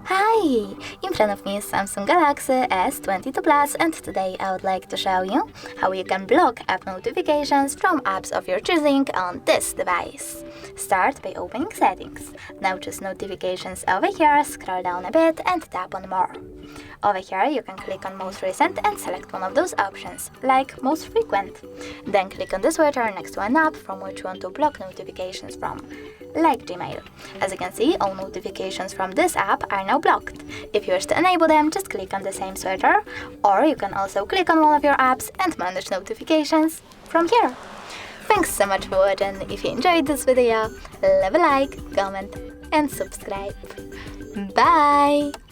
Hi! In front of me is Samsung Galaxy S22 Plus, and today I would like to show you how you can block app notifications from apps of your choosing on this device. Start by opening Settings. Now choose Notifications over here, scroll down a bit and tap on More. Over here you can click on Most Recent and select one of those options, like Most Frequent. Then click on the switcher next to an app from which you want to block notifications from, like Gmail. As you can see, all notifications from this app are now blocked. If you wish to enable them, just click on the same switcher, or you can also click on one of your apps and manage notifications from here. Thanks so much for watching. If you enjoyed this video, leave a like, comment and subscribe. Bye!